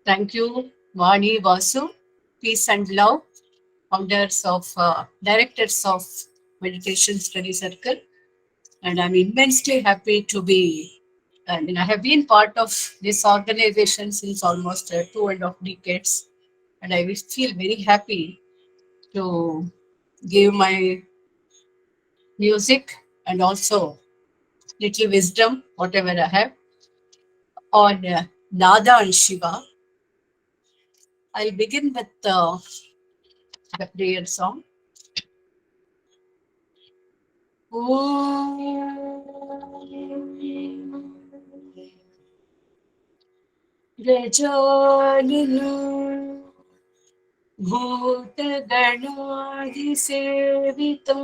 Thank you, Vani Vasu, Peace and Love, directors of Meditation Study Circle. And I'm immensely happy to be, I have been part of this organization since almost 2.5 decades. And I will feel very happy to give my music and also little wisdom, whatever I have, on Nada and Shiva. I'll begin with the prayer song. गजाननो भूतगणादिसेवितं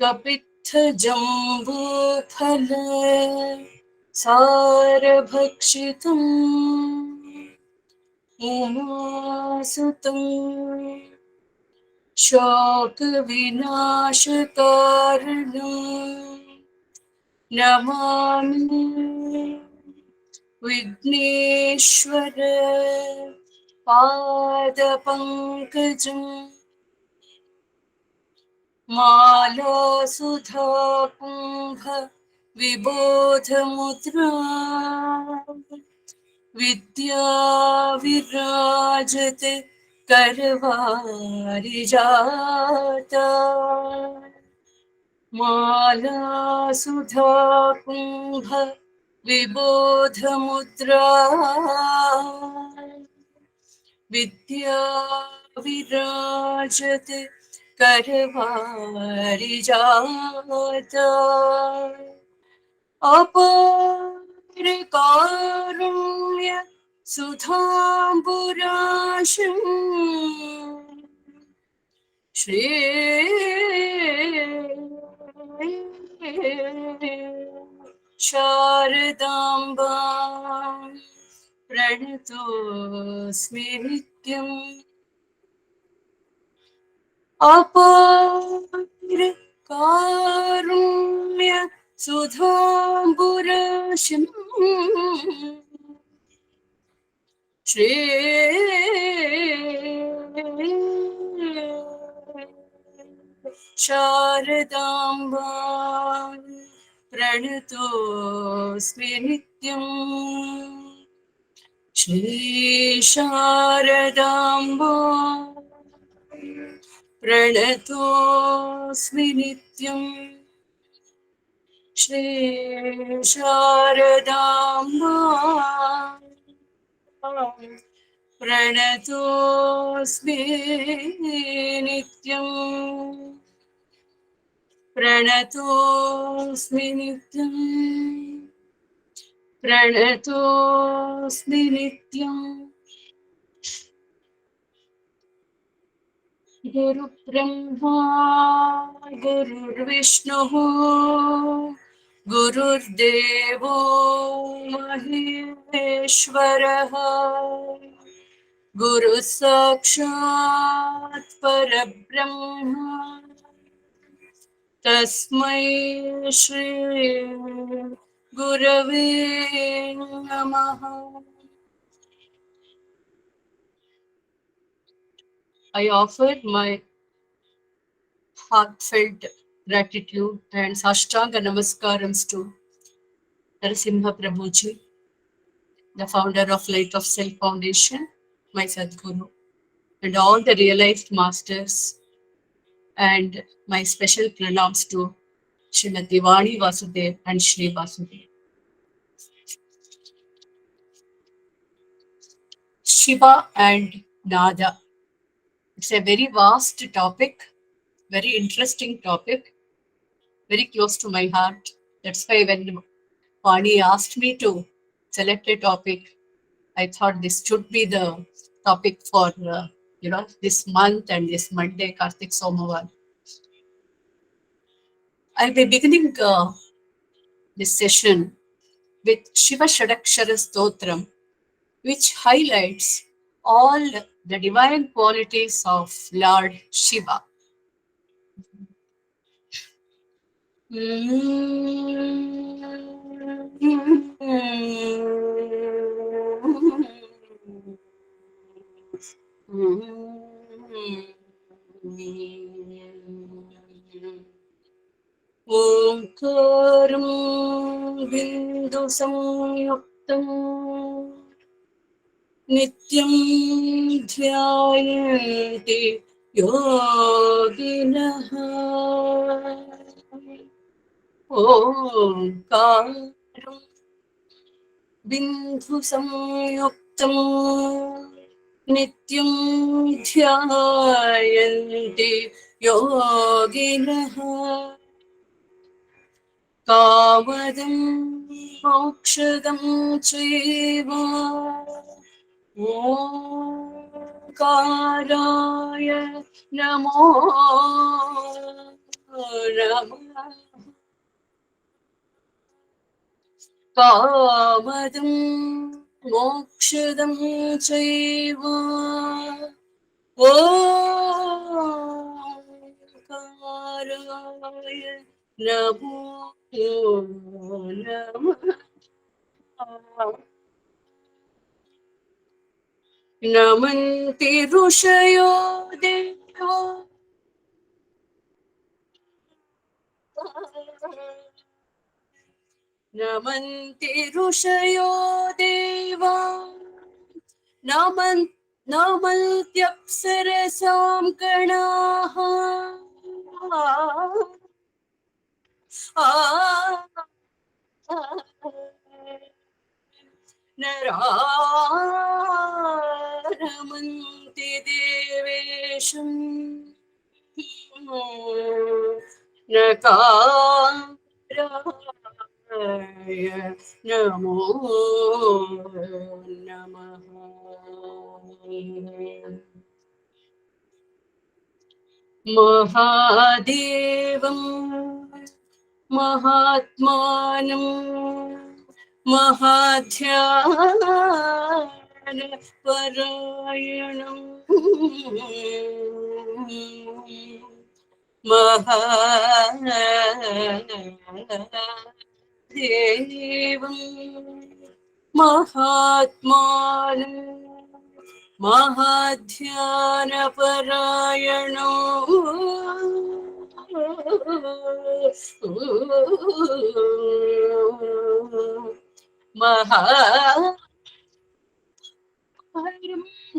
कपित्थजम्बूफल सारभक्षितम् उमासुतं शोकविनाशकारणम् Namami Vighneshwar पादपङ्कजम् मालासुधा Kumbh विबोधमुद्रा विद्या विराजते करवारिजाता मालासुधा कुम्भ विबोधमुद्रा विद्या विराजते करवारिजाता अपार कारुण्य सुधाम्बुराशम् श्री शारदाम्बा प्रणतोऽस्मि नित्यम् अपार कारुण्य सुधाम्बुराशम् श्री शारदाम्बा प्रणतोऽस्मि नित्यम् श्री शारदाम्बा प्रणतोऽस्मि नित्यम् श्री शारदाम्बा प्रणतोऽस्मि नित्यम् प्रणतोऽस्मि नित्यम् प्रणतोऽस्मि नित्यम् गुरुब्रह्मा गुरुर्विष्णुः गुरुर्देवो महेश्वरः गुरुः साक्षात् परब्रह्म तस्मै श्री गुरवे नमः. I offer my heartfelt gratitude and Sashtanga Namaskarams to Narasimha Prabhuji, the founder of Light of Self Foundation, my Sadguru, and all the realized masters, and my special pranams to Srimati Vani Vasudev and Shri Vasudev. Shiva and Nada. It's a very vast topic, very interesting topic, very close to my heart. That's why when Vani asked me to select a topic, I thought this should be the topic for this month and this Monday, Karthik Smavara. I'll be beginning this session with Shiva Shadakshara Stotram, which highlights all the divine qualities of Lord Shiva. ओंकारं बिंदु संयुक्तं नित्यं ध्यायन्ति योगिनः ओंकारं बिंदु संयुक्तं नित्यं ध्यायन्ति योगिनः कामदं मोक्षदं चैव ओंकाराय नमो नमः कामदं मोक्षदं चैव ओंकाराय नमो नमः नमन्ति ऋषयो देवो नमन्ति ऋषयो देवा नमन् नमन्त्यप्सरसां गणाः नरारमन्ति देवेशम् नकाराय नमो नमः महादेवं महात्मानं महाध्यानपरायणं महादेवं महात्मानं महाध्यानपरायणो महाहरं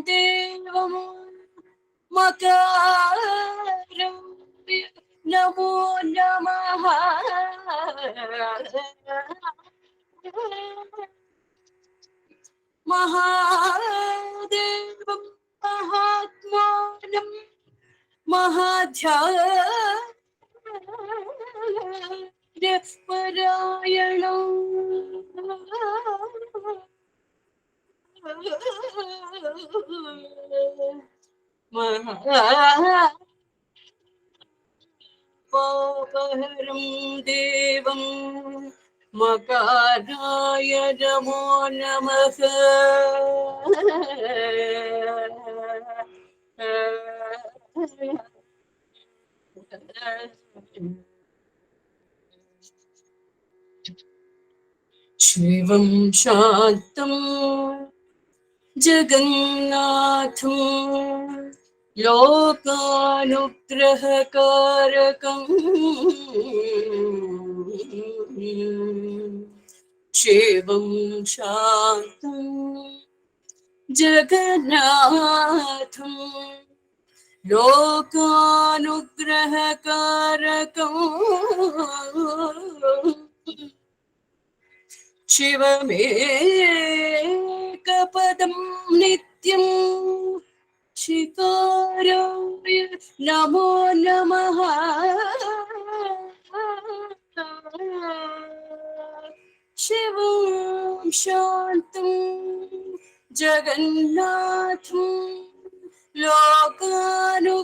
देवं मकारं नमो नमः महादेवं महात्मानं महाध्यानपरायणो महापापहरं देवं मकाराय नमो नमः शिवं शान्तं जगन्नाथं लोकानुग्रहकारकम् शिवं शान्तं जगन्नाथं लोकानुग्रहकारकम् शिवमेकपदं नित्यं शिकाराय नमो नमः शिवं शान्तं जगन्नाथं लोकानुग्रहकारकम्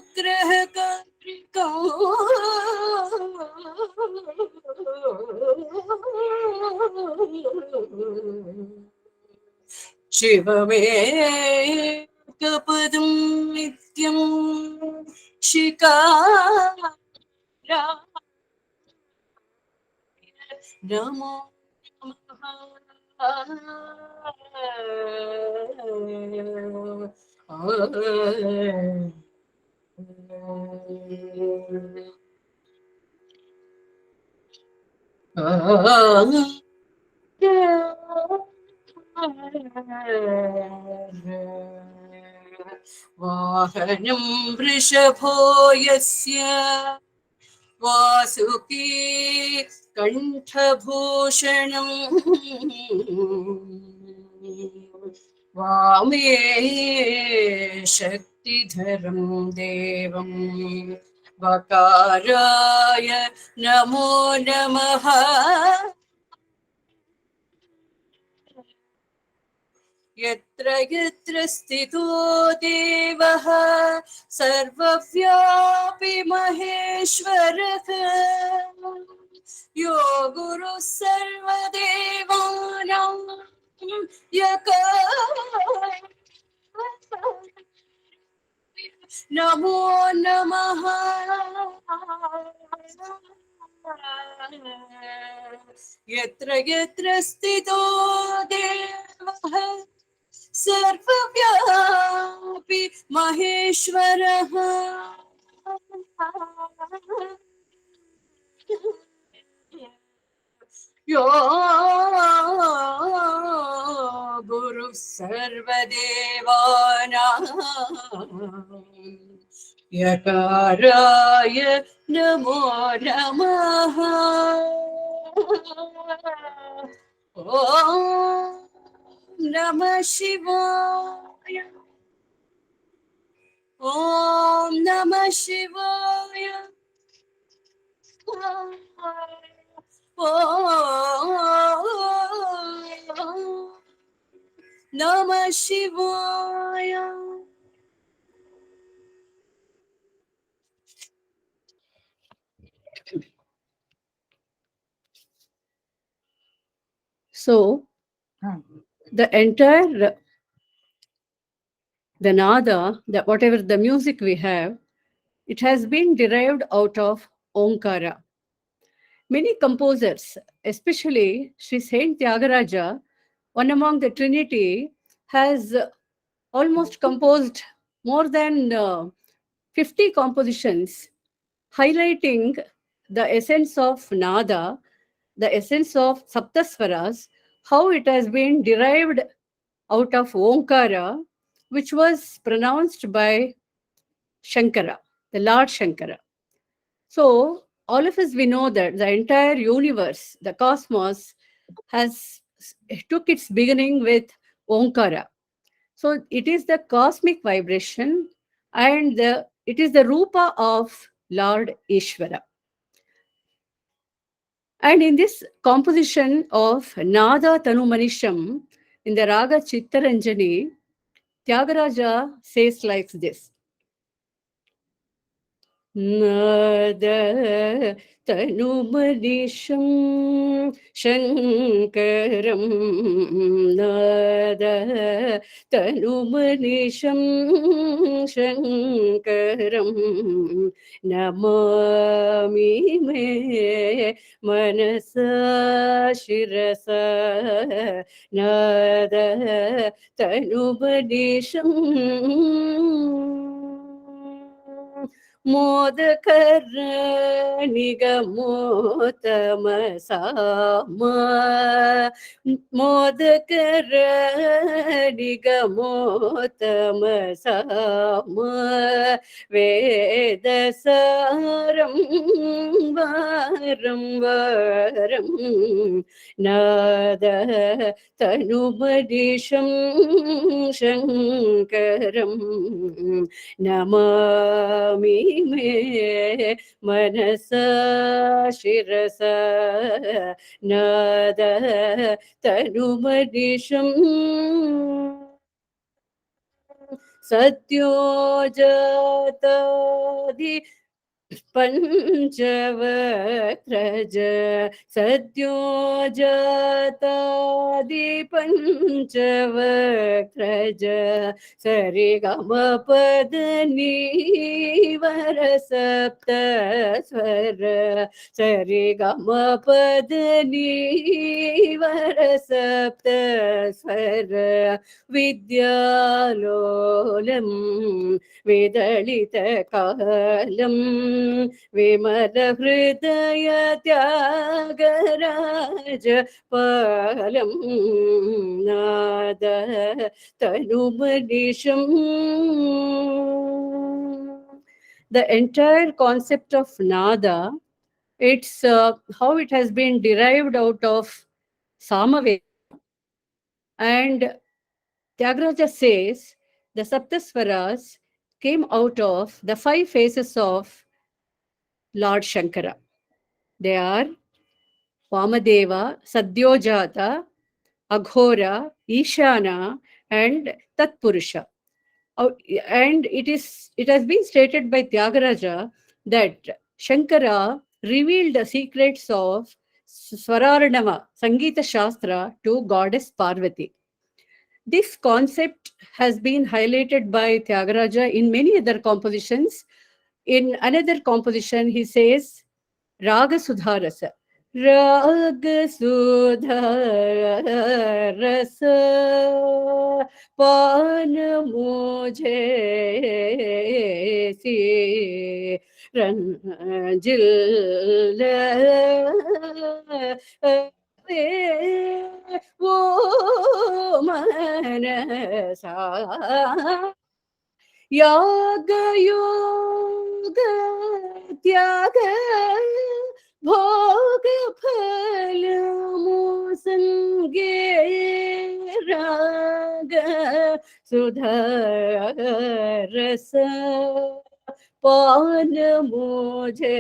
शिवमेकपदं नित्यं शिकाराय नमो नमः वाहनं वृषभो यस्य वासुकी कण्ठभूषणम् वामे शक्तिधरं देवं वकाराय नमो नमः यत्र यत्र स्थितो देवः सर्वव्यापि महेश्वरः यो गुरुः सर्वदेवानां यकार नमो नमः यत्र यत्र स्थितो देवः सर्वव्यापि महेश्वरः यो गुरुः सर्वदेवानां यकाराय नमो नमः ॐ नमः शिवाय ॐ नमः शिवाय नमः शिवाय. So, the entire the nada, whatever the music we have, it has been derived out of Omkara. Many composers, especially Sri Saint Tyagaraja, one among the Trinity, has almost composed more than 50 compositions highlighting the essence of nada, the essence of saptaswaras, how it has been derived out of Omkara, which was pronounced by Shankara, the Lord Shankara. So, all of us, we know that the entire universe, the cosmos, has took its beginning with Omkara. So, it is the cosmic vibration and it is the Rupa of Lord Ishvara. And in this composition of Nada Tanumanisham, in the Raga Chittaranjani, Tyagaraja says like this. नाद तनुमनिशं शङ्करं नाद तनुमनिशं शङ्करं नमामि मे मनसा शिरसा नाद तनुमनिशं मोदकर निगमोतमसाम मोदकर निगमोतमसाम वेदसारं वारं वारं नाद तनुमदिशं शङ्करं नमामि मे मनसा शिरसा नाद तनुमदिशं सत्यो जातादि पञ्चवक्त्रज सद्योजातादिपञ्चवक्त्रज सरिगमपदनीवर सरिगमपदनीवर विद्यालोलम् विदलितकालं विमलहृदय त्यागराज पालं नाद तनुमनिशम्. The entire concept of nada, it's how it has been derived out of Samaveda, and Tyagaraja says the Saptaswaras came out of the five phases of Lord Shankara. They are Vamadeva, Sadyojata, Aghora, Ishana, and Tatpurusha. Uh, And it has been stated by Tyagaraja that Shankara revealed the secrets of Swararnava, Sangita Shastra, to goddess Parvati. This concept has been highlighted by Tyagaraja in many other compositions. In another composition, he says, Raga Sudharasa. Raga Sudharasa Pan Mujhe Si Ranjil वो मनसा याग योग त्याग भोग फल मुसंगे राग सुधरस पान मुझे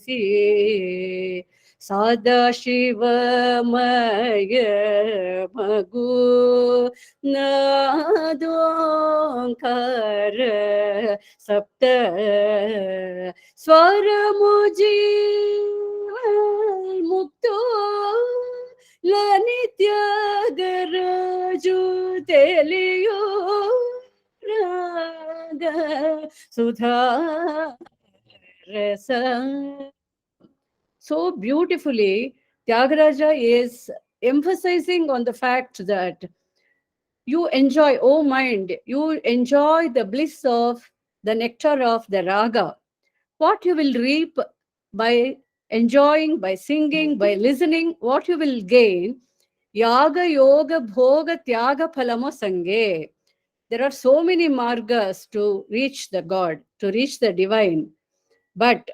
सी सदाशिवमय मगु नादोंकार सप्त स्वर मुजीव मुक्तो लनित्यागरजु तेलियो राग सुधा रस. So beautifully, Tyagaraja is emphasizing on the fact that you enjoy, oh mind, you enjoy the bliss of the nectar of the raga. What you will reap by enjoying, by singing, by listening, what you will gain, yaga, yoga, bhoga, tyaga, phalamo sange. There are so many margas to reach the God, to reach the divine. But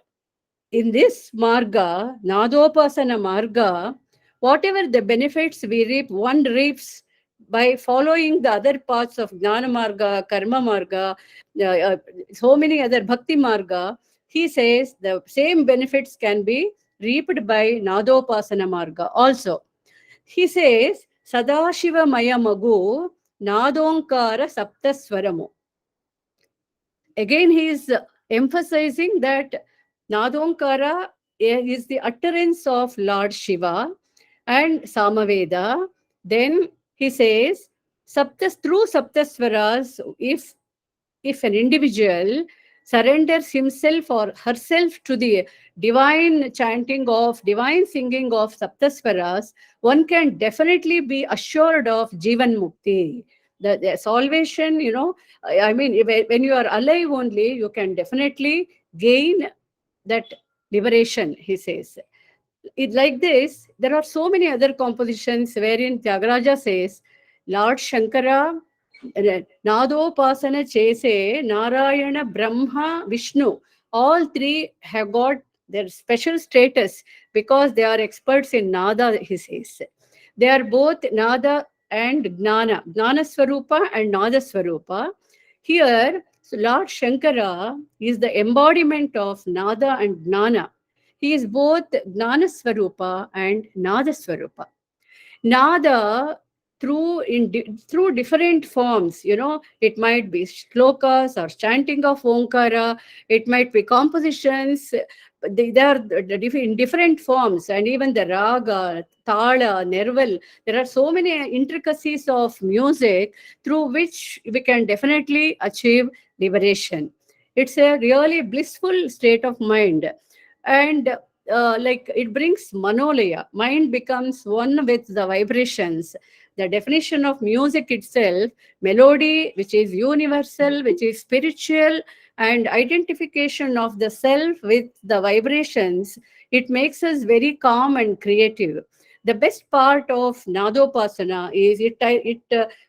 in this marga, Nadopasana marga, whatever the benefits we reap, one reaps by following the other paths of Jnana marga, Karma marga, so many other Bhakti marga. He says the same benefits can be reaped by Nadopasana marga also. He says, Sadashiva Maya Magu Nadonkara Saptaswaramu. Again, he is emphasizing that Nadonkara is the utterance of Lord Shiva and Samaveda. Then he says, through Saptaswaras, if an individual surrenders himself or herself to the divine chanting of, divine singing of Saptaswaras, one can definitely be assured of Jivan Mukti. The salvation, I mean, when you are alive only, you can definitely gain that liberation, he says. Like this, there are so many other compositions wherein Tyagaraja says, Lord Shankara, Nadopasana Chese, Narayana, Brahma, Vishnu, all three have got their special status because they are experts in Nada, he says. They are both Nada and Gnana, Gnana Swarupa and Nada Swarupa. Here, so Lord Shankara is the embodiment of Nada and Gnana. He is both Gnana Swarupa and Nada Swarupa. Nada through different forms. It might be shlokas or chanting of Omkara. It might be compositions. They are in different forms, and even the raga, tala, nerval. There are so many intricacies of music through which we can definitely achieve liberation. It's a really blissful state of mind. And like it brings manolaya. Mind becomes one with the vibrations. The definition of music itself, melody, which is universal, which is spiritual, and identification of the self with the vibrations, it makes us very calm and creative. The best part of Nadopasana is it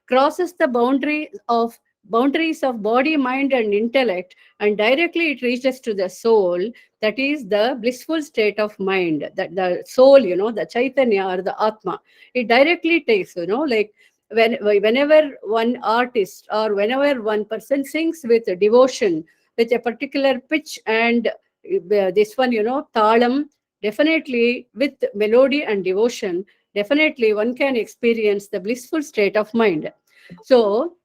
crosses the boundaries of body, mind, and intellect, and directly it reaches to the soul. That is the blissful state of mind, that the soul, the chaitanya or the atma. It directly takes, like whenever one artist or whenever one person sings with devotion, with a particular pitch and this one, talam, definitely with melody and devotion, definitely one can experience the blissful state of mind. So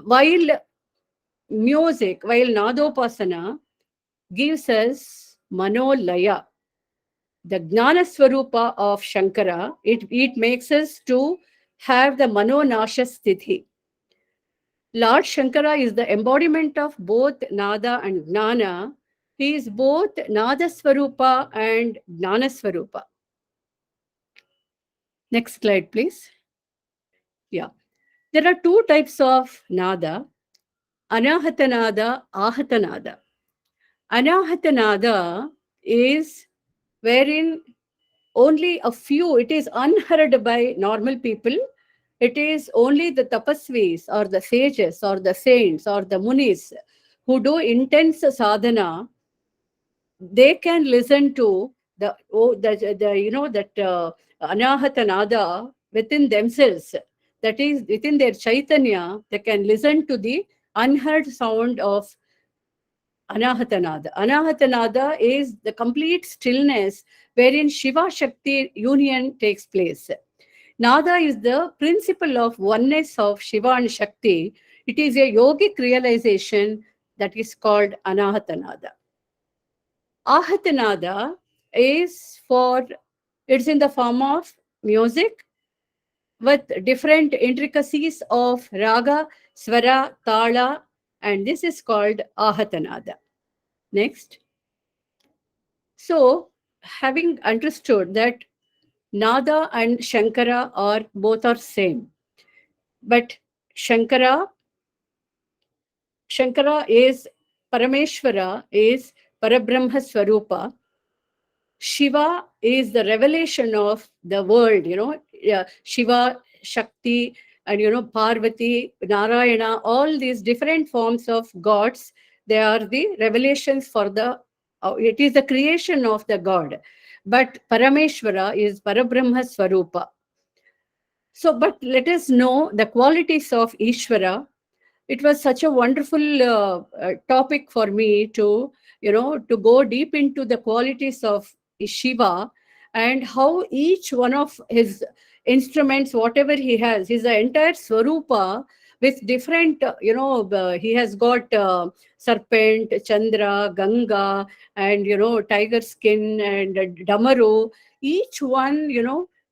while while Nadopasana gives us Manolaya, the Gnana Swarupa of Shankara, it makes us to have the Manonasha Sthiti. Lord Shankara is the embodiment of both Nada and Gnana. He is both Nada Swarupa and Gnana Swarupa. Next slide, please. Yeah. There are two types of Nada, Anahatanada, Ahatanada. Anahatanada is wherein only a few, it is unheard by normal people. It is only the tapasvis or the sages or the saints or the munis who do intense sadhana. They can listen to that anahata nada within themselves. That is within their chaitanya. They can listen to the unheard sound of Anahatanada. Anahatanada is the complete stillness wherein Shiva Shakti union takes place. Nada is the principle of oneness of Shiva and Shakti. It is a yogic realization that is called Anahatanada. Ahatanada is it's in the form of music with different intricacies of raga, swara, tala, and this is called Ahatanada. Next. So, having understood that Nada and Shankara are both are same, but Shankara, Shankara is Parameshwara is Parabrahma Swarupa. Shiva is the revelation of the world, Shiva, Shakti, and Parvati, Narayana, all these different forms of gods, they are the revelations for it is the creation of the God. But Parameshwara is Parabrahma Swarupa. So, but let us know the qualities of Ishvara. It was such a wonderful topic for me to go deep into the qualities of Shiva and how each one of his instruments, whatever he has, his entire swarupa with different, he has got serpent, Chandra, Ganga, and tiger skin and Damaru. Each one,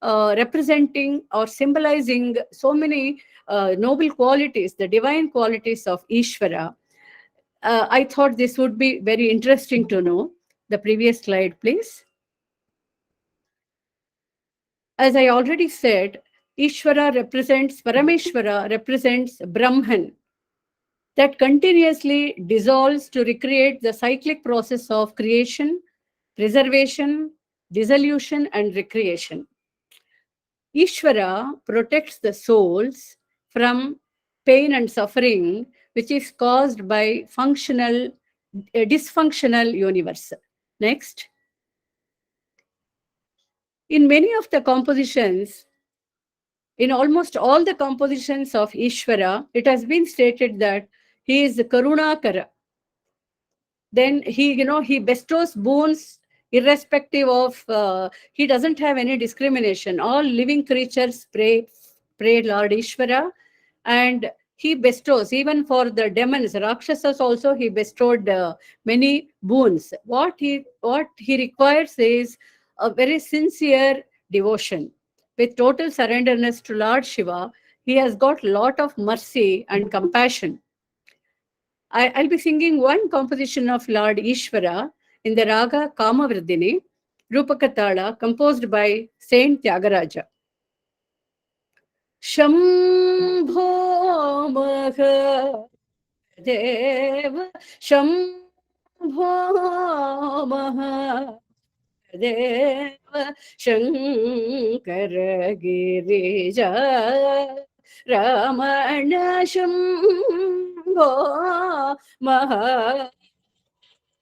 representing or symbolizing so many noble qualities, the divine qualities of Ishvara. I thought this would be very interesting to know. The previous slide, please. As I already said, Parameshwara represents Brahman that continuously dissolves to recreate the cyclic process of creation, preservation, dissolution, and recreation. Ishvara protects the souls from pain and suffering, which is caused by a dysfunctional universe. Next. In many of the compositions, in almost all the compositions of Ishvara, it has been stated that he is Karunakara. Then he bestows boons irrespective of, he doesn't have any discrimination. All living creatures pray Lord Ishvara, and he bestows, even for the demons, Rakshasas also, he bestowed many boons. What he requires is a very sincere devotion. With total surrenderness to Lord Shiva, he has got lot of mercy and compassion. I'll be singing one composition of Lord Ishvara in the raga Kamavardhini, Rupakatala, composed by Saint Tyagaraja. Shambho Mahadev, Shambho Mahadev, Shankara Girija, Ramana Shambho Mahadev,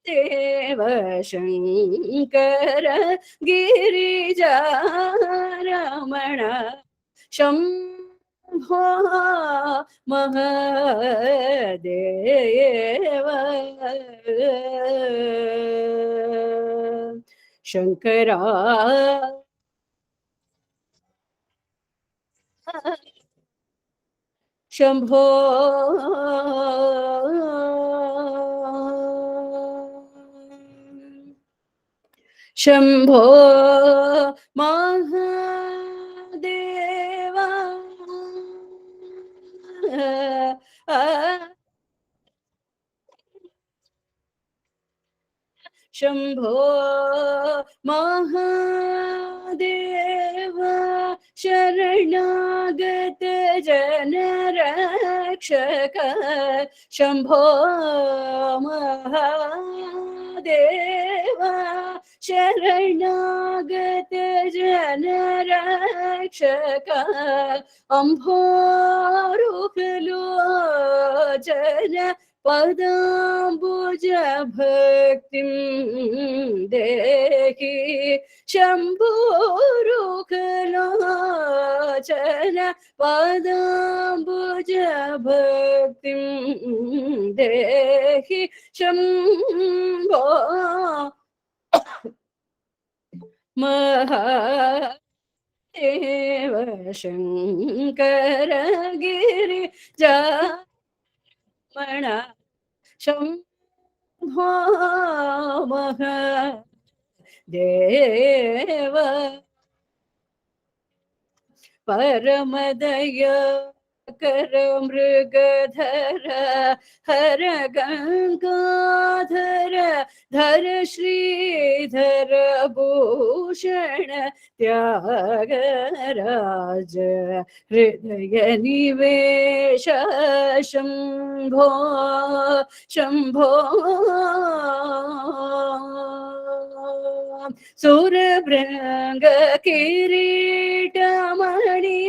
Deva Shankara Girijaramana Shambho Mahadeva Shankara Shambho Shambho Mahadeva Shambho Mahadeva Sharanagata Janarakshaka Shambho Mahadeva Sharanagata Janarakshaka Ambhorukhalochana Padambuja Bhaktim Dehi Shambhurukalochana Padambuja Bhaktim Dehi Shambho Maha Deva Shankara Giri Jamana Shambho Mahadeva Paramadaya Karamrigadhara Hara Gangadhara Dhara Sridhara Bhushana Tyagaraja Hridaya Nivesha Shambho Shambho Surabranga Kiritamani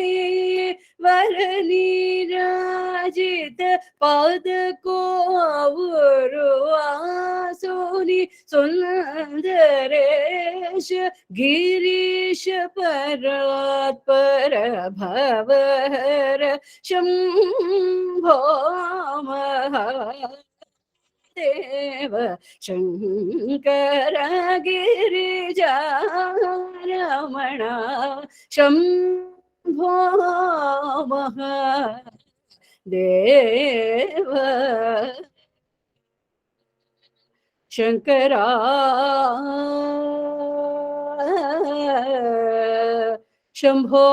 Varanirajita Padako Asuni Sundaresh Girish Parat Parabhavara Shambho Deva Shankara Girijaramana Shambho Mahadeva Shankara Shambho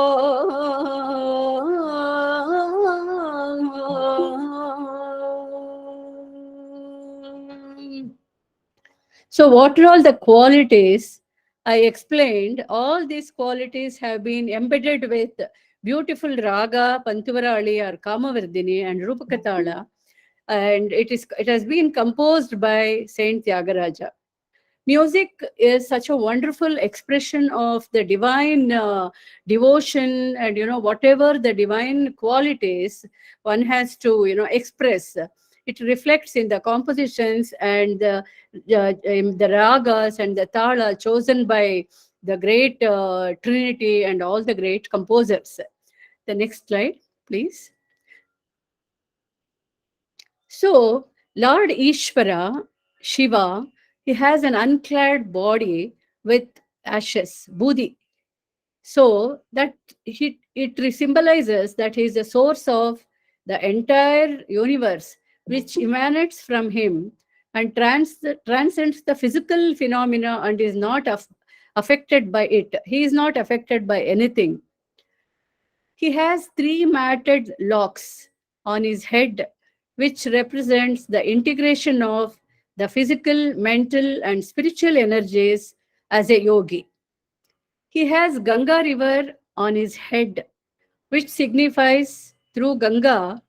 So, what are all the qualities? I explained all these qualities have been embedded with beautiful raga, Pantuvarali or Kamavardhini and Rupakatala, and it has been composed by Saint Tyagaraja. Music is such a wonderful expression of the divine devotion, and whatever the divine qualities one has to express, it reflects in the compositions and the ragas and the tala chosen by the great trinity and all the great composers. The next slide, please. So, Lord Ishvara, Shiva, he has an unclad body with ashes, budi. So that it symbolizes that he is the source of the entire universe, which emanates from him and transcends the physical phenomena and is not affected by it. He is not affected by anything. He has three matted locks on his head, which represents the integration of the physical, mental, and spiritual energies as a yogi. He has Ganga river on his head, which signifies through Ganga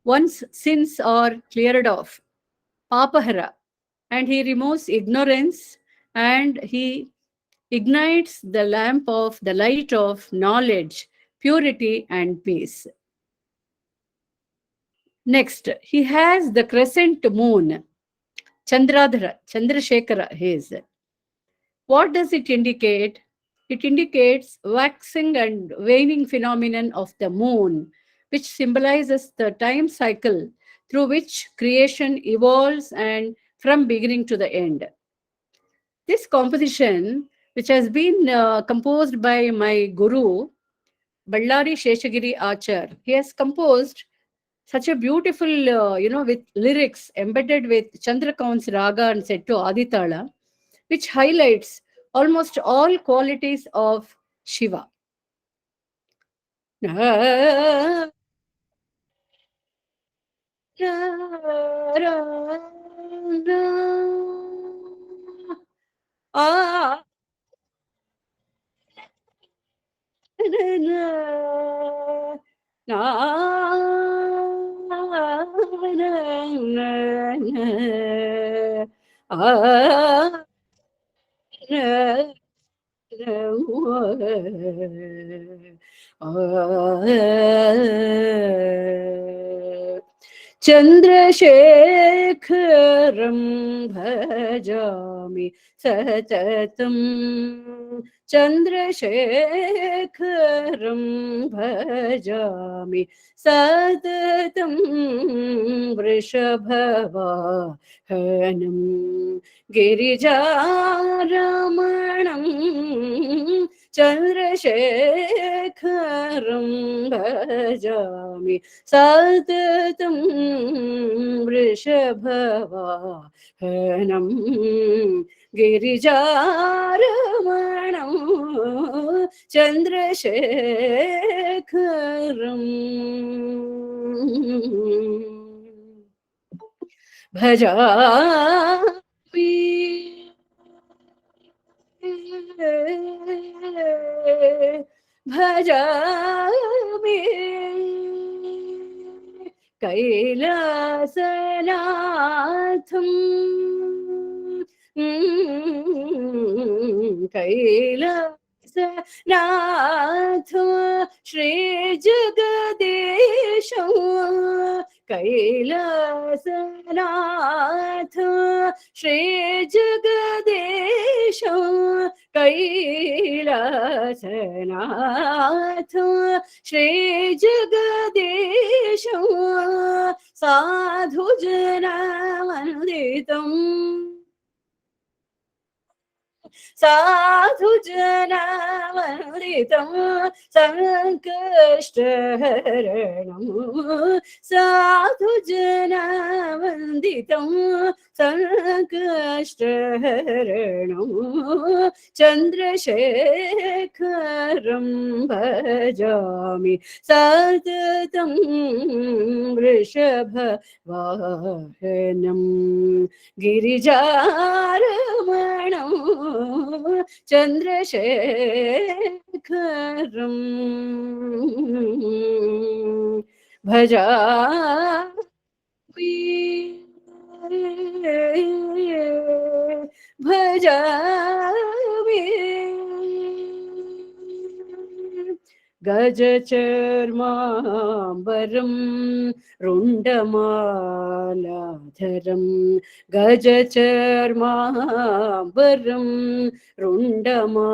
one's sins are cleared off, Papahara, and he removes ignorance and he ignites the lamp of the light of knowledge, purity, and peace. Next, he has the crescent moon, Chandradhara, Chandrasekhara, his. What does it indicate? It indicates waxing and waning phenomenon of the moon, which symbolizes the time cycle through which creation evolves and from beginning to the end. This composition, which has been composed by my guru, Ballari Sheshagiri Achar, he has composed such a beautiful, with lyrics embedded with Chandrakaun's Raga and set to Aditala, which highlights almost all qualities of Shiva. Ah, चन्द्रशेखरं भजामि सततं चन्द्रशेखरं भजामि सततं वृषभवाहनं गिरिजारमणं चन्द्रशेखरं भजामि सततं वृषभवाहनं गिरिजारमणं चन्द्रशेखरम् भजामि भजामि कैलासनाथं कैलासनाथ श्रीजगदीशं कैलासनाथ श्रीजगदीशं कैलासनाथ श्रीजगदीशं साधुजनवन्दितम् साधुजनवन्दितं सङ्कष्टहरणं साधुजनवन्दितं सङ्कष्टहरणं चन्द्रशेखरं भजामि सततं वृषभवाहनं गिरिजारमणं चन्द्रशेखरं भजामि भजामि गजचर्माम्बरं रुण्डमालाधरं गजचर्माम्बरं रुण्डमालाधरं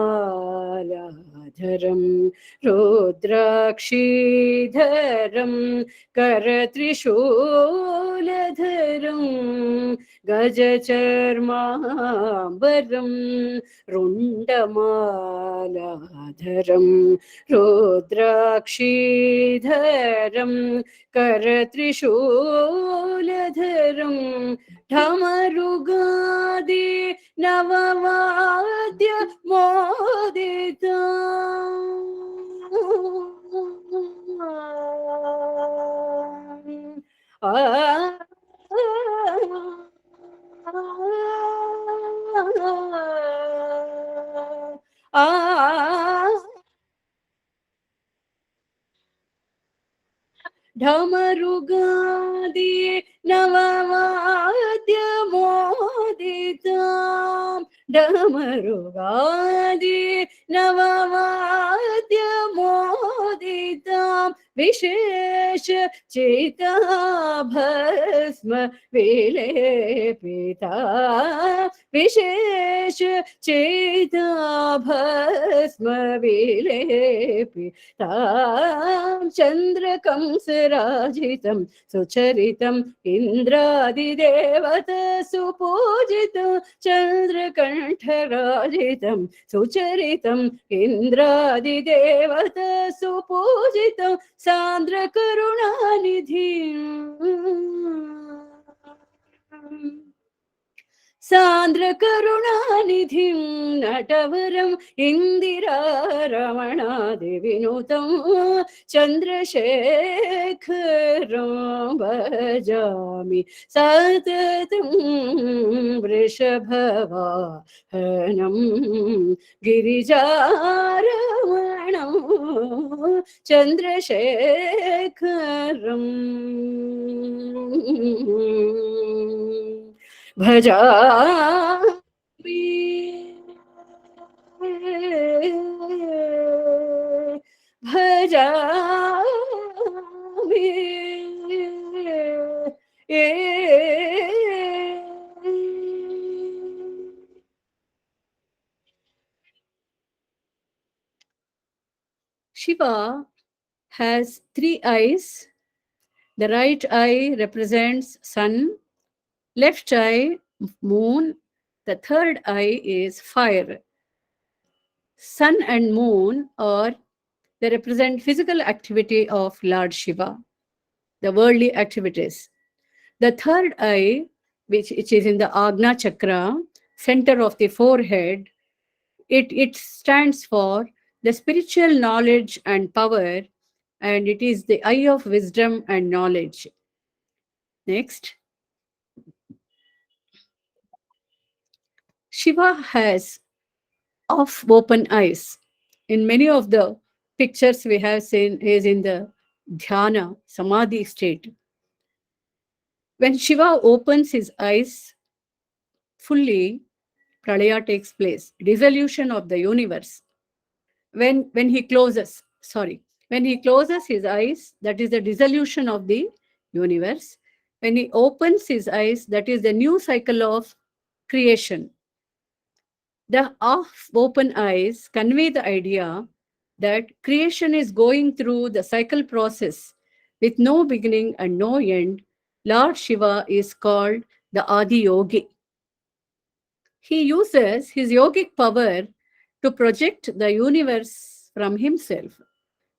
रुद्राक्षीधरं करत्रिशूलधरं गजचर्माम्बरं रुण्डमालाधरं रुद्राक्षीधरं करत्रिशूलधरं ढमरुगादि नववाद्य मोदिता आ ढमरुगादि नववाद्यमोदिताम् ढमरुगादि नववाद्यमोदिताम् विशेष चिता भस्म विलेपिता विशेष चिता भस्म विलेपिता चन्द्रकंसराजितं सुचरितम् इन्द्रादिदेवत सुपूजितं चन्द्रकण्ठराजितं सुचरितम् इन्द्रादिदेवत सुपूजितं सान्द्रकरुणानिधिम् सान्द्रकरुणानिधिं नटवरम् इन्दिरारमणादिविनुतं चन्द्रशेखरं भजामि सततं वृषभवाहनं गिरिजारमणं चन्द्रशेखरम् भजामि भजामि Shiva has three eyes. The right eye represents sun, left eye moon, the third eye is fire. Sun and moon are they represent physical activity of Lord Shiva, the worldly activities. The third eye, which is in the Agna Chakra, center of the forehead, it stands for the spiritual knowledge and power, and it is the eye of wisdom and knowledge. Next, Shiva has of open eyes. In many of the pictures we have seen, he is in the dhyana, samadhi state. When Shiva opens his eyes fully, pralaya takes place, dissolution of the universe. When he closes, when he closes his eyes, that is the dissolution of the universe. When he opens his eyes, that is the new cycle of creation. The half open eyes convey the idea that creation is going through the cycle process with no beginning and no end. Lord Shiva is called the Adi Yogi. He uses his yogic power to project the universe from himself.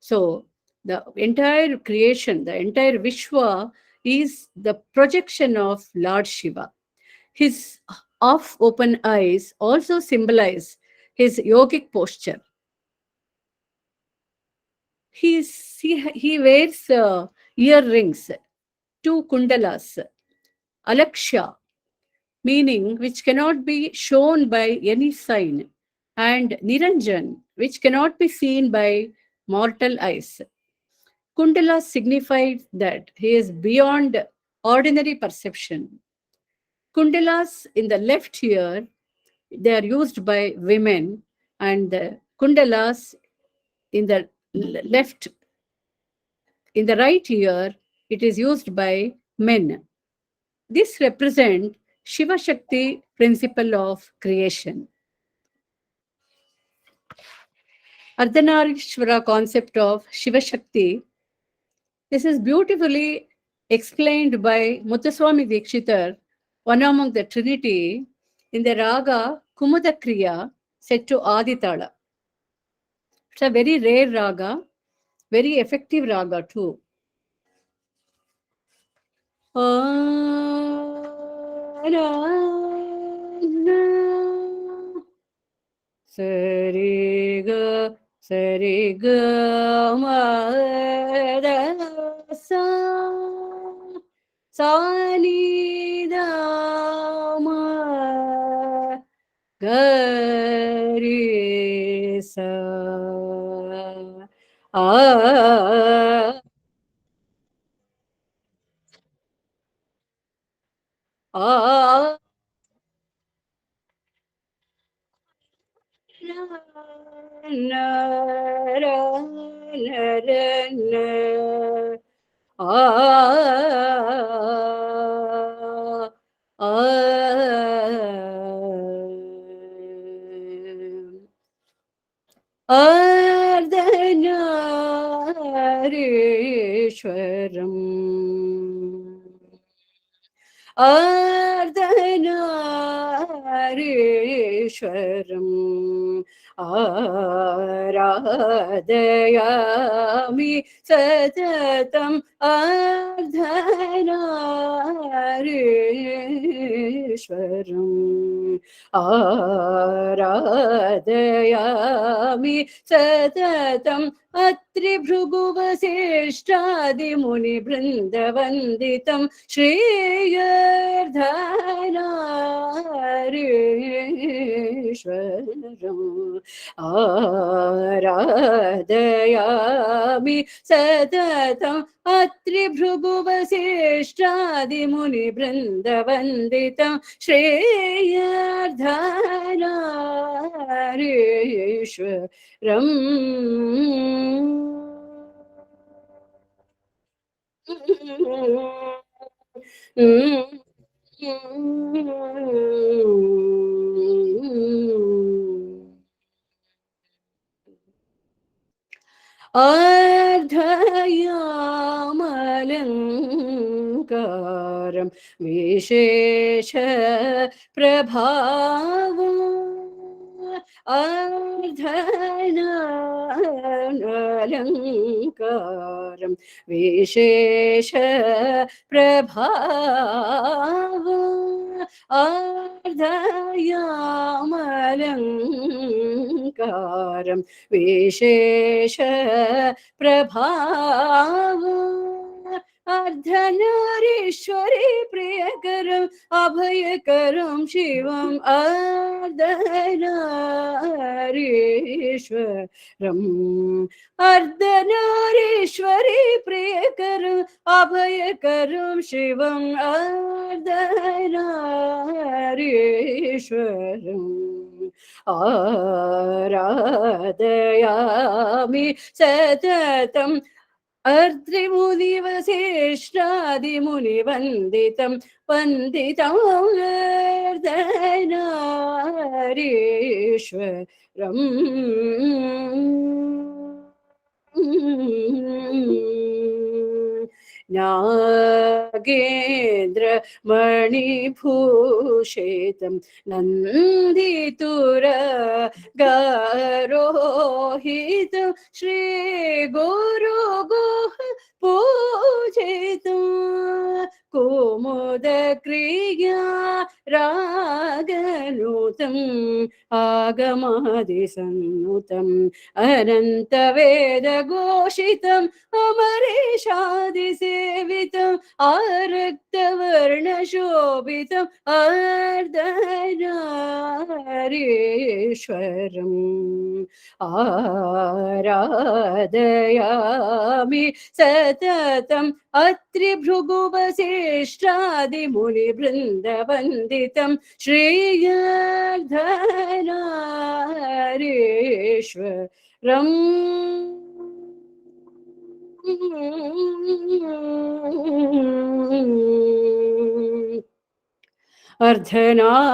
So, the entire creation, the entire Vishwa is the projection of Lord Shiva. His half open eyes also symbolize his yogic posture. He wears earrings, two kundalas, alaksha, meaning which cannot be shown by any sign, and niranjan, which cannot be seen by mortal eyes. Kundala signifies that he is beyond ordinary perception. Kundalas in the left ear, they are used by women, and the kundalas in the left, in the right ear, it is used by men. This represents Shiva Shakti principle of creation. Ardhanarishwara concept of Shiva Shakti. This is beautifully explained by Muthuswami Dikshitar one among the Trinity, in the raga Kumadakriya set to Aditala. It's a very rare raga, very effective raga too. Sari ga sari ga ma da sa sa ni da ma ga ri sa a na ra na ra na Ardhanarishwaram Ardhanarishwaram Aradayami Satatam Ardhanarishwaram Aradayami Satatam अत्रिभृगुवसिष्ठादिमुनिवृन्दवन्दितं श्रीयर्धनारीश्वरम् आराधयामि सततम् अत्रिभृगुवसिष्ठादिमुनिवृन्दवन्दितं श्रेयर्धनारीश्वरम् अर्धयामलङ्कारं विशेष प्रभावम् अर्धयामलङ्कारं विशेष प्रभावम् अर्धयामलङ्कारं विशेष प्रभाव अर्धनारीश्वरी प्रियकरम् अभयकरं शिवम् अर्धनारीश्वरम् अर्धनारीश्वरी प्रियकरम् अभयकरं शिवम् अर्धनारीश्वरम् आराधयामि सततम् अर्द्रिमुनिवसिष्ठादिमुनिवन्दितं वन्दितं अर्धनारीश्वरम् नागेन्द्र मणिभूषितं नन्दितुर गारोहितं श्री गुरु गुह पूजितं कुमुद क्रिया रागनुतम् आगमादिसन्नुतम् अनन्तवेदघोषितम् अमरेशादिसेवितम् आरक्तवर्णशोभितम् अर्धनारीश्वरम् आराधयामि सततम् अत्रिभृगुवसिष्ठादिमुनिवृन्दवन्दितं श्रीयर्धनारीश्वरम् अर्धनारीश्वरम्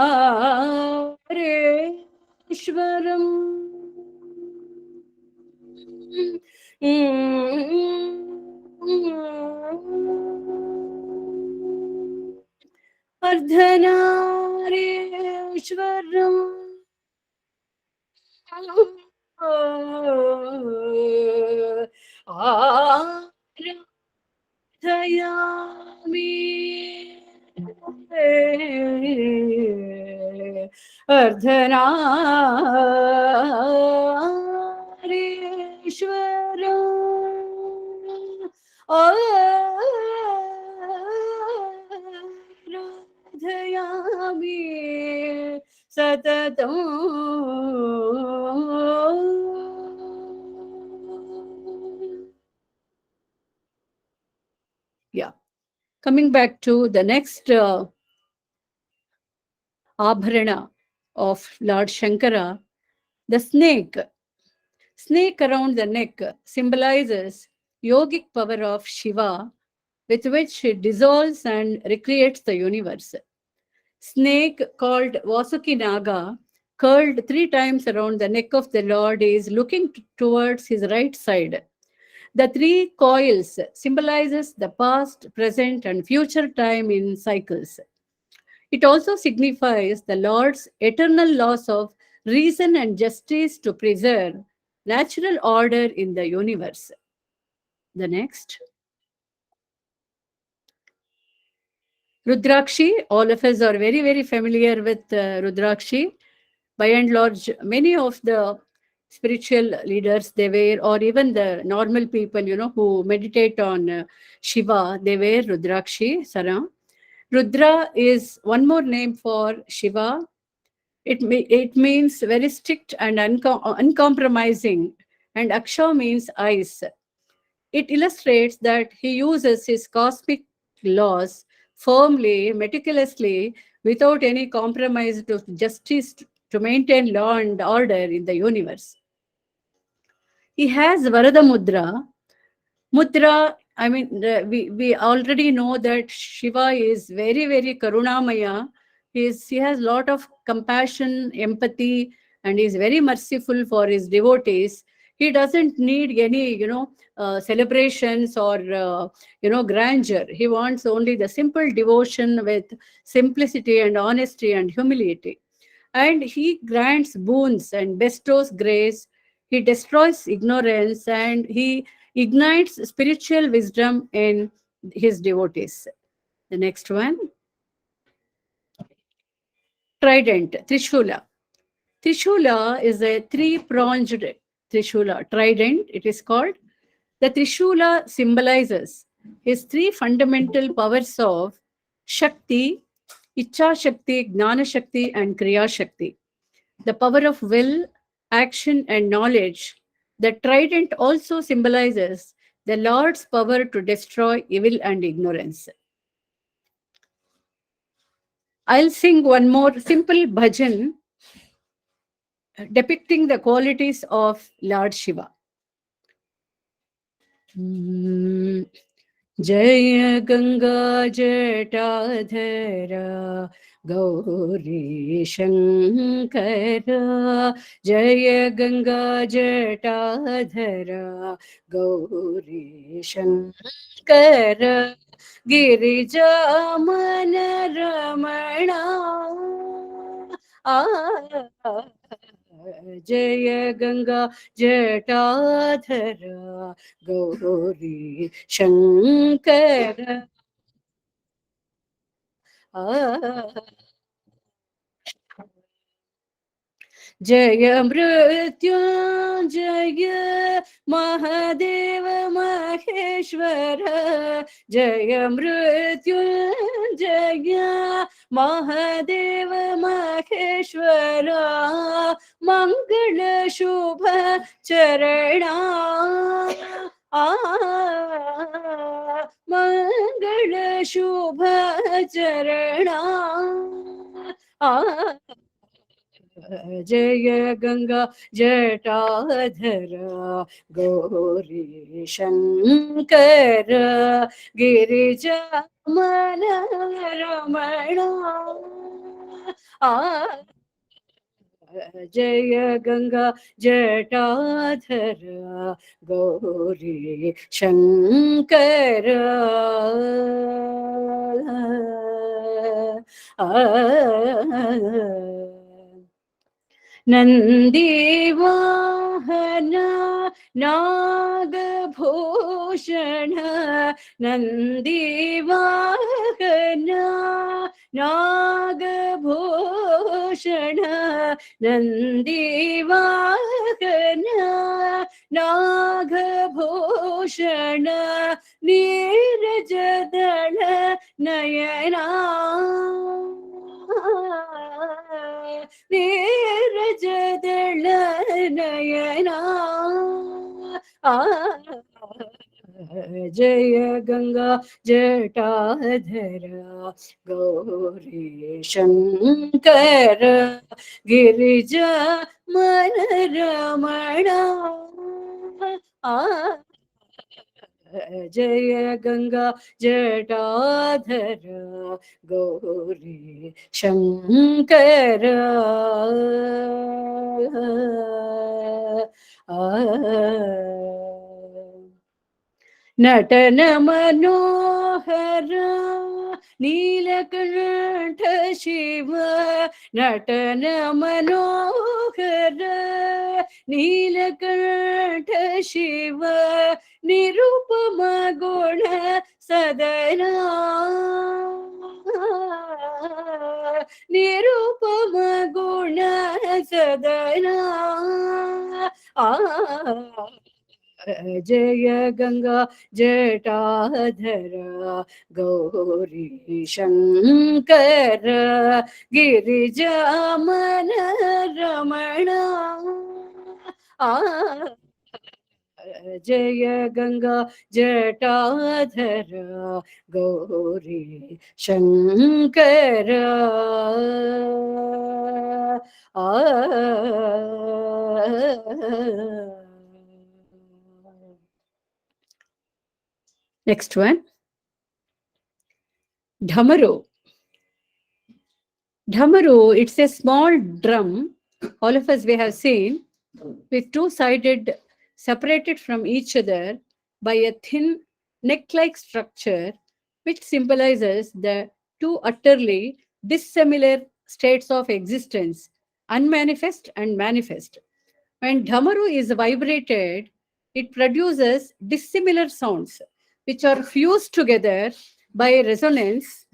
अर्धनारीश्वरम् आराधयामि अर्धनारीश्वरम् आराधयामि सततम्. Yeah. Coming back to the next abharana of Lord Shankara, the snake. Snake around the neck symbolizes yogic power of Shiva, with which he dissolves and recreates the universe. Snake called Vasuki Naga, curled 3 times around the neck of the Lord, is looking towards his right side. The 3 coils symbolizes the past, present, and future time in cycles. It also signifies the Lord's eternal laws of reason and justice to preserve natural order in the universe. The next, Rudrakshi. All of us are very, very familiar with Rudrakshi. By and large, many of the spiritual leaders, they wear, or even the normal people, who meditate on Shiva, they wear Rudrakshi, Sara. Rudra is one more name for Shiva. It means very strict and uncompromising, and Aksha means eyes. It illustrates that he uses his cosmic laws firmly, meticulously, without any compromise to justice to maintain law and order in the universe. He has Varada Mudra. Mudra, I mean, we already know that Shiva is very, very Karunamaya. He has a lot of compassion, empathy, and is very merciful for his devotees. He doesn't need any, celebrations or, grandeur. He wants only the simple devotion with simplicity and honesty and humility. And he grants boons and bestows grace. He destroys ignorance and he ignites spiritual wisdom in his devotees. The next one, trident, Trishula. Trishula is a three-pronged Trishula, trident, it is called. The Trishula symbolizes his 3 fundamental powers of Shakti, Icha Shakti, Gnana Shakti, and Kriya Shakti. The power of will, action, and knowledge. The trident also symbolizes the Lord's power to destroy evil and ignorance. I'll sing one more simple bhajan depicting the qualities of Lord Shiva. जय गंगा जटाधर गौरी शंकर जय गंगा जटाधर गौरी शंकर गिरिजा मन रमणा जय गंगा जटाधर गौरी शंकर जय मृत्युंजय महादेव महेश्वर जय मृत्युंजय महादेव महेश्वर मंगल शुभ चरणा मंगल शुभ चरणा जय गंगा जटाधर गौरी शंकर गिरिजा मन रमणा जय गंगा जटाधर गौरी शंकर नन्दीवाहन नागभूषण नन्दीवाहन नागभूषण नन्दीवाहन नागभूषण नीरजदल नयना नीरजदल नयना जय गंगा जटाधरा गौरी शंकर गिरिजा मन रमणा जय गंगा जटाधर गौरी शंकर नटन मनोहर नीलकंठ शिव नटन मनोहर नीलकंठ शिव निरुपम गुण सदना निरुपम गुण सदना जय गंगा जटाधरा गौरी शंकर गिरिजा मन रमणा जय Ganga जटाधरा Gauri Shankar Next one, Dhamaru. Dhamaru, it's a small drum, all of us we have seen, with two-sided, separated from each other by a thin neck-like structure, which symbolizes the two utterly dissimilar states of existence, unmanifest and manifest. When Dhamaru is vibrated, it produces dissimilar sounds, which are fused together by resonance.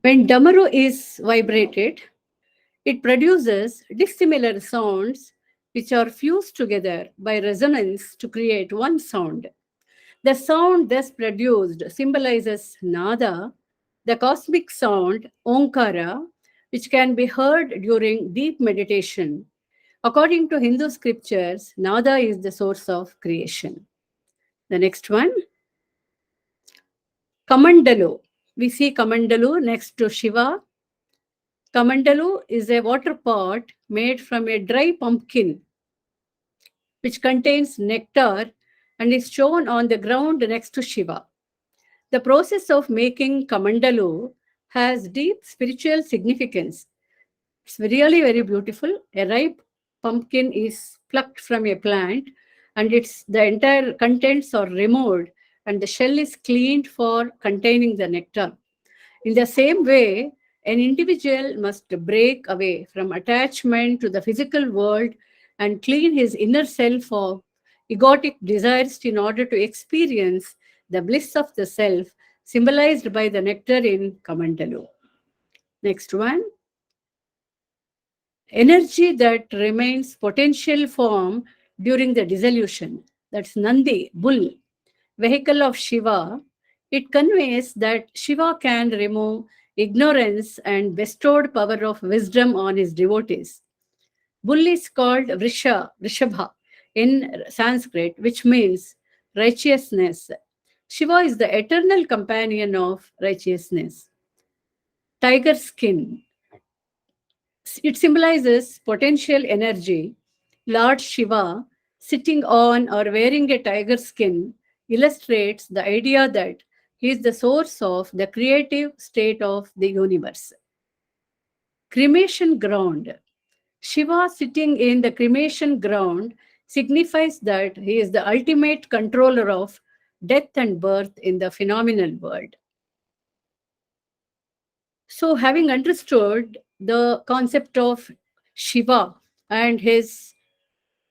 When Dhamaru is vibrated, it produces dissimilar sounds which are fused together by resonance to create one sound. The sound thus produced symbolizes Nada, the cosmic sound Omkara, which can be heard during deep meditation. According to Hindu scriptures, Nada is the source of creation. The next one, Kamandalu. We see Kamandalu next to Shiva. Kamandalu is a water pot made from a dry pumpkin which contains nectar and is shown on the ground next to Shiva. The process of making Kamandalu has deep spiritual significance. It's really very beautiful. A ripe pumpkin is plucked from a plant and the entire contents are removed and the shell is cleaned for containing the nectar. In the same way, an individual must break away from attachment to the physical world and clean his inner self of egotic desires in order to experience the bliss of the self, symbolized by the nectar in Kamandalu. Next one, energy that remains potential form during the dissolution. That's Nandi, bull, vehicle of Shiva. It conveys that Shiva can remove ignorance and bestowed power of wisdom on his devotees. Bull is called Vrishabha in Sanskrit, which means righteousness. Shiva is the eternal companion of righteousness. Tiger skin. It symbolizes potential energy. Lord Shiva, sitting on or wearing a tiger skin, illustrates the idea that he is the source of the creative state of the universe. Cremation ground. Shiva sitting in the cremation ground signifies that he is the ultimate controller of death and birth in the phenomenal world. So, having understood the concept of Shiva and his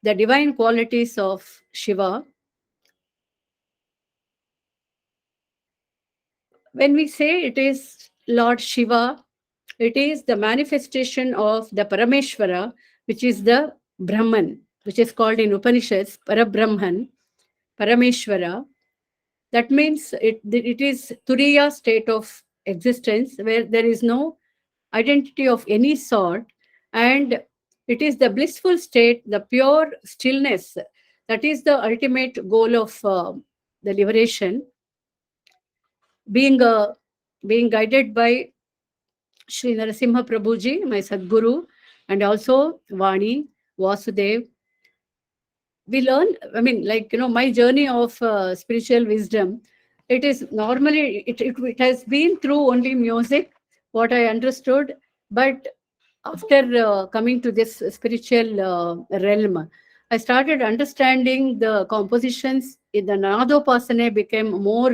the divine qualities of Shiva, when we say it is Lord Shiva, it is the manifestation of the Parameshvara, which is the Brahman, which is called in Upanishads Parabrahman, Parameshvara. That means it is Turiya state of existence where there is no identity of any sort, and it is the blissful state, the pure stillness. That is the ultimate goal of the liberation, being being guided by Sri Narasimha Prabhuji, my Sadguru, and also Vani, Vasudev. We learn, I mean, like, my journey of spiritual wisdom, it is normally, it has been through only music, what I understood. But after coming to this spiritual realm, I started understanding the compositions in the Nadopasana became more,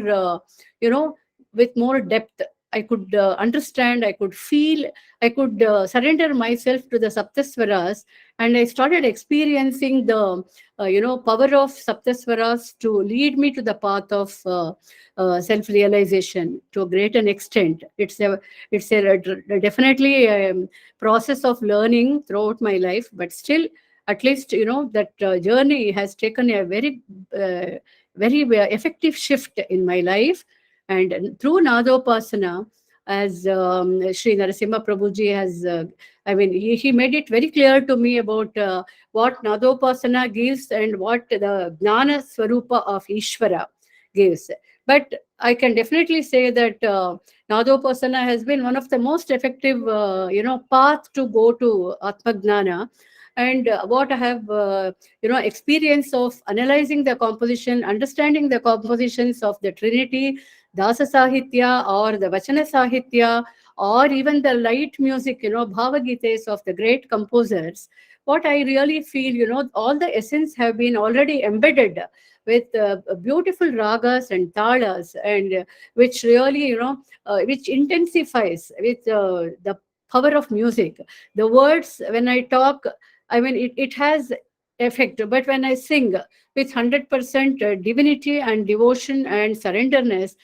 you know, with more depth. I could understand, I could feel, I could surrender myself to the Saptasvaras, and I started experiencing the, power of Saptasvaras to lead me to the path of self-realization to a great an extent. It's a definitely process of learning throughout my life, but still, at least that journey has taken a uh, very effective shift in my life. And through Nadopasana, as Sri Narasimha Prabhuji has, he made it very clear to me about what Nadopasana gives and what the Gnana Swarupa of Ishvara gives. But I can definitely say that Nadopasana has been one of the most effective, path to go to Atmagnana. And what I have, experience of analyzing the composition, understanding the compositions of the Trinity, Dasa Sahitya or the Vachana Sahitya, or even the light music, Bhavagites of the great composers, what I really feel, all the essence have been already embedded with beautiful ragas and talas, and which really, which intensifies with the power of music. The words, when I talk, it has effect, but when I sing with 100% divinity and devotion and surrenderness,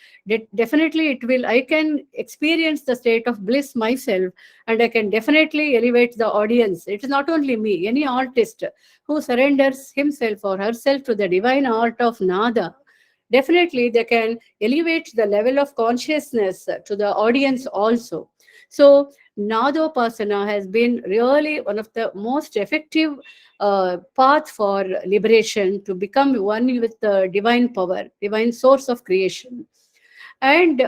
definitely it will, I can experience the state of bliss myself, and I can definitely elevate the audience. It is not only me, any artist who surrenders himself or herself to the divine art of nada, definitely they can elevate the level of consciousness to the audience also. So Nadopasana has been really one of the most effective path for liberation, to become one with the divine power, divine source of creation. And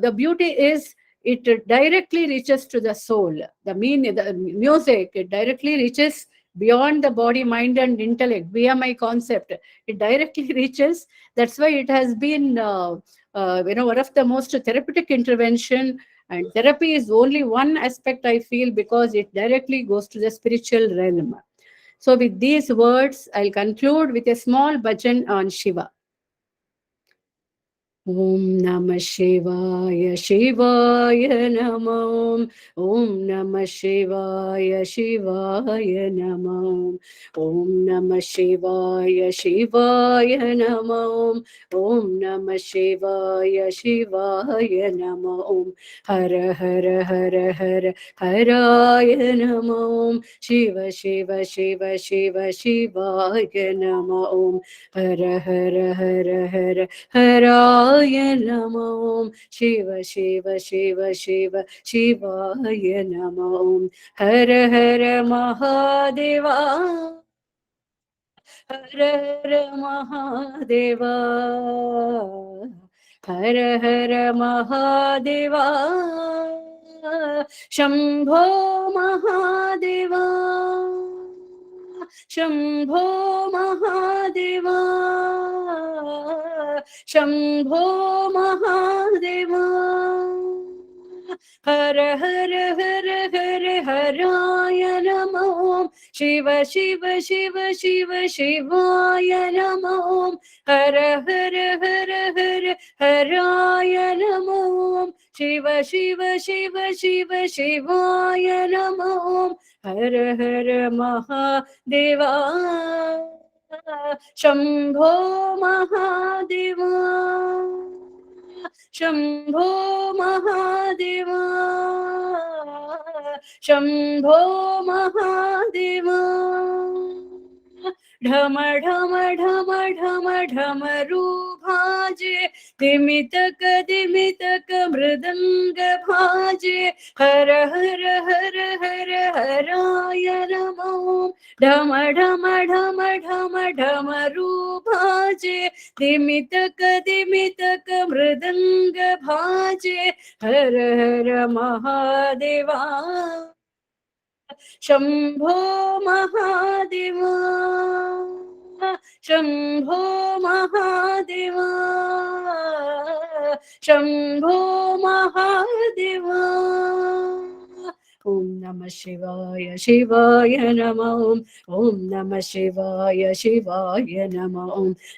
the beauty is, it directly reaches to the soul. The music, it directly reaches beyond the body, mind, and intellect, via my concept. It directly reaches. That's why it has been, one of the most therapeutic intervention. And therapy is only one aspect, I feel, because it directly goes to the spiritual realm. So, with these words, I'll conclude with a small bhajan on Shiva. Om Namah Shivaya, Shivaya Namah. Om Namah Shivaya, Shivaya Namah. Om Namah Shivaya, Shivaya Namah. Om Namah Shivaya, Shivaya Namah. Om Hara Hara Hara Hara Haraya Namah. Shiva Shiva Shiva Shiva Shivaya Namah. Om Hara Hara Hara Hara Haraya Namo. Shiva Shiva Shiva Shiva Shivaya Namo. Hara Hara Mahadeva. Hara Hara Mahadeva. हर हर महादेवा शंभो महादेवा शंभो महादेवा शंभो महादेवा हर हर हर हर हराय नमो शिव शिव शिव शिव शिवाय नमो हर हर हर हर हराय नमो शिव शिव शिव शिव शिवाय नमो हर हर महादेवा शंभो महादेवा शंभो महादेवा शंभो महादेवा ढम ढम ढम ढम ढमरू भाजे दिमितक मृदंग भाजे हर हर हर हर हराय नमो ढम ढम ढम ढम ढमरू भाजे दिमितक मृदंग भाजे हर हर महादेवा शंभो महादेवा शंभो महादेवा शंभो महादेवा ओम नमः शिवाय शिवाय नमः ओम नमः शिवाय शिवाय नमः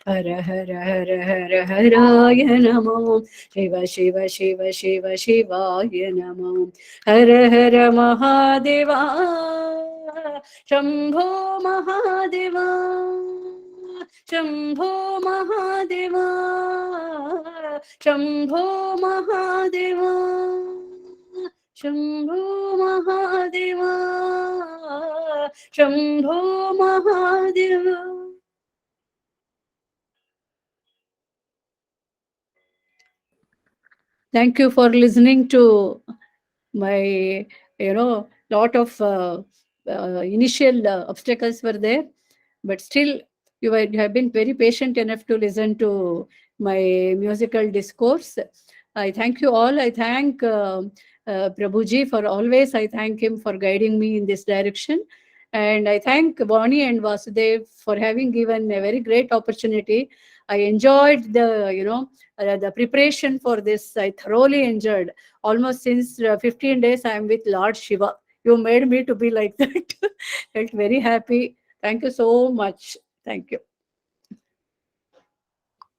हर हर हर हर हराय नमः शिव शिव शिव शिव शिवाय नमः हर हर Mahadeva Shambho Mahadeva Shambho Mahadeva Shambho Mahadeva Shambho Mahadeva Shambho Mahadeva. Thank you for listening to my, lot of initial obstacles were there, but still you have been very patient enough to listen to my musical discourse. I thank you all. I thank Prabhuji for always. I thank him for guiding me in this direction. And I thank Vani and Vasudev for having given a very great opportunity. I enjoyed the preparation for this. I thoroughly enjoyed. Almost since 15 days, I am with Lord Shiva. You made me to be like that. Felt very happy. Thank you so much. Thank you.